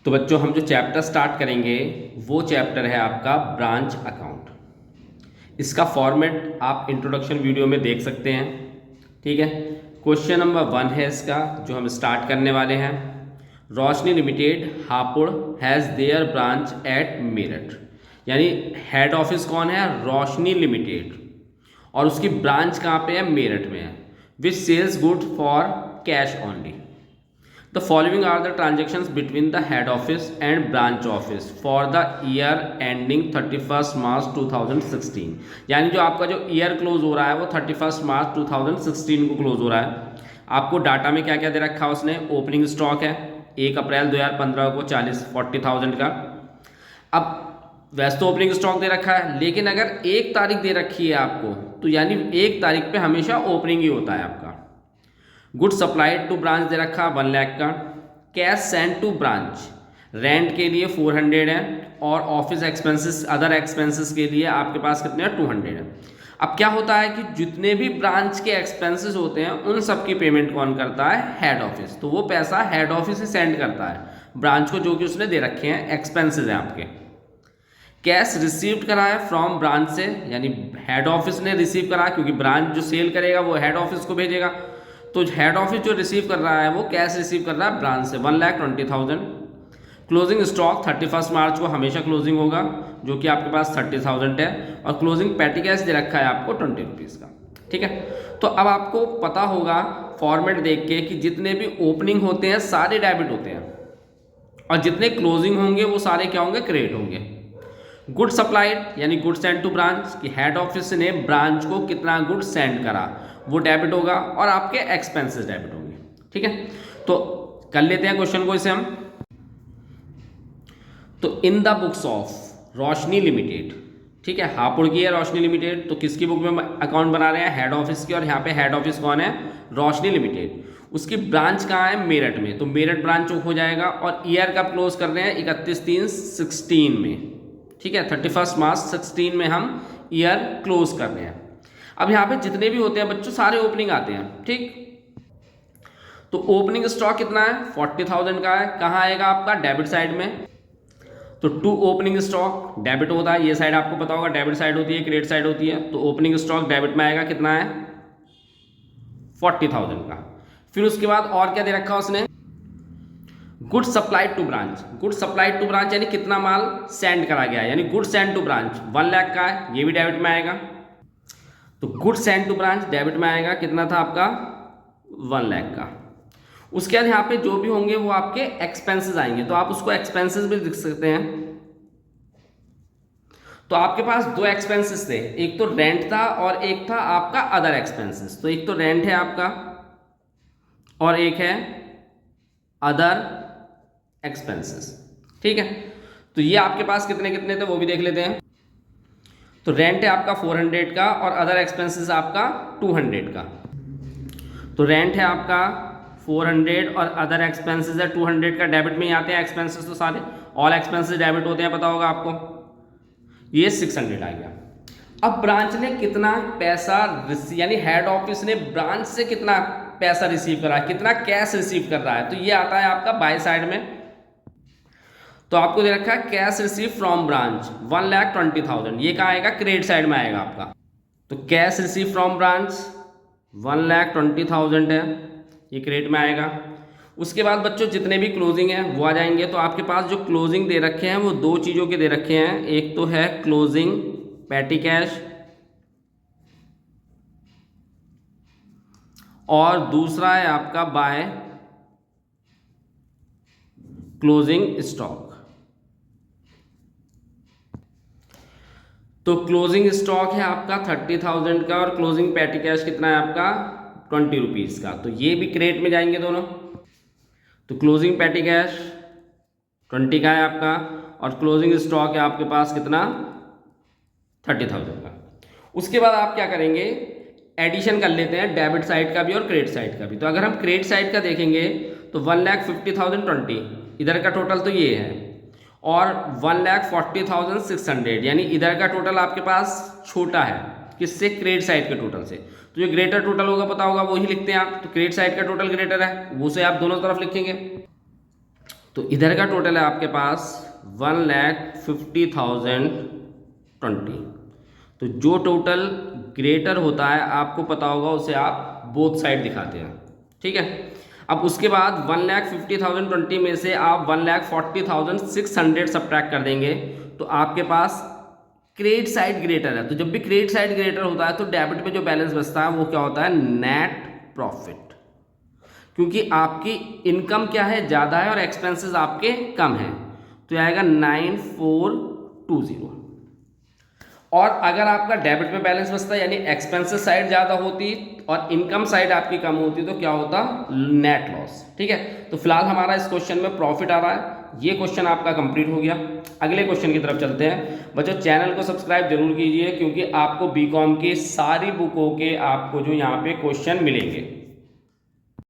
तो बच्चों हम जो चैप्टर स्टार्ट करेंगे वो चैप्टर है आपका ब्रांच अकाउंट। इसका फॉर्मेट आप इंट्रोडक्शन वीडियो में देख सकते हैं। ठीक है, क्वेश्चन नंबर 1 है इसका जो हम स्टार्ट करने वाले हैं। Roshni limited Hapur has their branch at Meerut, यानी हेड ऑफिस कौन है? रोशनी लिमिटेड, और उसकी ब्रांच कहाँ पे है? मेरठ में है। Which sells good for cash only. The following are the transactions between the head office and branch office for the year ending 31st March 2016। यानी जो आपका जो ईयर क्लोज हो रहा है वो 31st मार्च 2016 को क्लोज हो रहा है। आपको डाटा में क्या क्या दे रखा है उसने? ओपनिंग स्टॉक है 1 अप्रैल 2015 को 40,000 का। अब वैसे तो ओपनिंग स्टॉक दे रखा है, लेकिन अगर 1 तारीख दे रखी है आपको तो यानी 1 तारीख पे हमेशा ओपनिंग ही होता है आपका। गुड सप्लाइड टू ब्रांच दे रखा 1 लाख का। Cash send to branch rent के लिए 400 है, और ऑफिस एक्सपेंसेस अदर एक्सपेंसेस के लिए आपके पास कितने हैं? 200 है। अब क्या होता है कि जितने भी ब्रांच के एक्सपेंसेस होते हैं उन सब की पेमेंट कौन करता है? Head office. तो वो पैसा हेड ऑफिस से सेंड करता है ब्रांच को, जो कि उसने दे रखे हैं एक्सपेंसेस हैं आपके। कैश रिसीव्ड करा है फ्रॉम ब्रांच से, यानी हेड ऑफिस ने रिसीव करा, क्योंकि ब्रांच जो सेल करेगा वो हेड ऑफिस को भेजेगा। तो हेड ऑफिस जो रिसीव कर रहा है वो कैश रिसीव कर रहा है ब्रांच से 1,20,000। क्लोजिंग स्टॉक 31 मार्च को हमेशा क्लोजिंग होगा, जो कि आपके पास 30,000 है, और क्लोजिंग पैटी कैश दे रखा है आपको 20 रुपीज़ का। ठीक है, तो अब आपको पता होगा फॉर्मेट देख के कि जितने भी ओपनिंग होते हैं सारे डेबिट होते हैं, और जितने क्लोजिंग होंगे वो सारे क्या होंगे? क्रेडिट होंगे। गुड सप्लाइड यानी गुड सेंड टू ब्रांच, कि हेड ऑफिस ने ब्रांच को कितना गुड सेंड करा वो डेबिट होगा, और आपके एक्सपेंसेस डेबिट होंगे। ठीक है, तो कर लेते हैं क्वेश्चन को इसे हम। तो in the books of Roshni limited, ठीक है, हापुड़ की है रोशनी लिमिटेड, तो किसकी बुक में अकाउंट बना रहे हैं? हेड ऑफिस की, और यहाँ पे हेड ऑफिस कौन है? रोशनी लिमिटेड। उसकी ब्रांच कहाँ है? मेरठ में, तो मेरठ ब्रांच हो जाएगा, और ईयर कब क्लोज कर रहे हैं? 31/3/16 में। ठीक है, 31 मार्च 16 में हम ईयर क्लोज कर रहे हैं। अब यहाँ पे जितने भी होते हैं बच्चों सारे ओपनिंग आते हैं। ठीक, तो ओपनिंग स्टॉक कितना है? 40,000 का है। कहाँ आएगा आपका? डेबिट साइड में। तो टू ओपनिंग स्टॉक डेबिट होता है, ये साइड आपको पता होगा डेबिट साइड होती है, क्रेडिट साइड होती है। तो ओपनिंग स्टॉक डेबिट में आएगा, कितना है? 40,000 का। फिर उसके बाद और क्या दे रखा उसने? Good supplied to branch. Good supplied to branch यानी कितना माल सेंड करा गया, यानी good send to branch 1 lakh का है, ये भी डेबिट में आएगा। तो good send to branch debit में आएगा, कितना था आपका? 1 लाख का। उसके बाद यहाँ पे जो भी होंगे वो आपके एक्सपेंसेस आएंगे, तो आप उसको एक्सपेंसेस भी लिख सकते हैं। तो आपके पास 2 एक्सपेंसेस थे, एक तो रेंट था और एक था आपका अदर एक्सपेंसेस। तो एक तो रेंट है आपका और एक है अदर एक्सपेंसेस। ठीक है, तो ये आपके पास कितने कितने थे वो भी देख लेते हैं। तो रेंट है आपका 400 का, और अदर एक्सपेंसेस आपका 200 का। तो रेंट है आपका 400 और अदर एक्सपेंसेस है 200 का। डेबिट में ही आते हैं एक्सपेंसेस, तो सारे ऑल एक्सपेंसेस डेबिट होते हैं, पता होगा आपको। ये 600 आ गया। अब ब्रांच ने कितना पैसा यानी हेड ऑफिस ने ब्रांच से कितना पैसा रिसीव करा है, कितना कैश रिसीव कर रहा है, तो ये आता है आपका बाय साइड में। तो आपको दे रखा है कैश रिसीव फ्रॉम ब्रांच 1,20,000, ये कहाँ आएगा? क्रेडिट साइड में आएगा आपका। तो कैश रिसीव फ्रॉम ब्रांच 1,20,000 है, ये क्रेडिट में आएगा। उसके बाद बच्चों जितने भी क्लोजिंग है वो आ जाएंगे। तो आपके पास जो क्लोजिंग दे रखे हैं वो 2 चीज़ों के दे रखे हैं, एक तो है क्लोजिंग पैटी कैश, और दूसरा है आपका बाय क्लोजिंग स्टॉक। तो क्लोजिंग स्टॉक है आपका 30,000 का, और क्लोजिंग पैटी कैश कितना है आपका? 20 रुपीज़ का। तो ये भी क्रेडिट में जाएंगे दोनों। तो क्लोजिंग पैटी कैश 20 का है आपका, और क्लोजिंग स्टॉक है आपके पास कितना? 30,000 का। उसके बाद आप क्या करेंगे? एडिशन कर लेते हैं डेबिट साइड का भी और क्रेडिट साइड का भी। तो अगर हम क्रेडिट साइड का देखेंगे तो 1,50,020, इधर का टोटल तो ये है, और 1,40,600, यानी इधर का टोटल आपके पास छोटा है, किससे? क्रेडिट साइड के टोटल से। तो जो ग्रेटर टोटल होगा पता होगा वही लिखते हैं आप। तो क्रेडिट साइड का टोटल ग्रेटर है, वो से आप दोनों तरफ लिखेंगे। तो इधर का टोटल है आपके पास 1,50,020। तो जो टोटल ग्रेटर होता है आपको पता होगा, उसे आप बोथ साइड दिखाते हैं, ठीक है। अब उसके बाद 1,50,020 में से आप 1,40,600 सब्ट्रैक्ट कर देंगे, तो आपके पास क्रेडिट साइड ग्रेटर है। तो जब भी क्रेडिट साइड ग्रेटर होता है तो डेबिट में जो बैलेंस बचता है वो क्या होता है, नेट प्रॉफिट, क्योंकि आपकी इनकम क्या है, ज़्यादा है और एक्सपेंसेस आपके कम हैं, तो आएगा 9420। और अगर आपका डेबिट में बैलेंस बचता है यानी एक्सपेंसेस साइड ज़्यादा होती और इनकम साइड आपकी कम होती तो क्या होता, नेट लॉस, ठीक है। तो फिलहाल हमारा इस क्वेश्चन में प्रॉफिट आ रहा है, ये क्वेश्चन आपका कंप्लीट हो गया। अगले क्वेश्चन की तरफ चलते हैं। बच्चों चैनल को सब्सक्राइब जरूर कीजिए, क्योंकि आपको बीकॉम की सारी बुकों के आपको जो यहाँ पे क्वेश्चन मिलेंगे।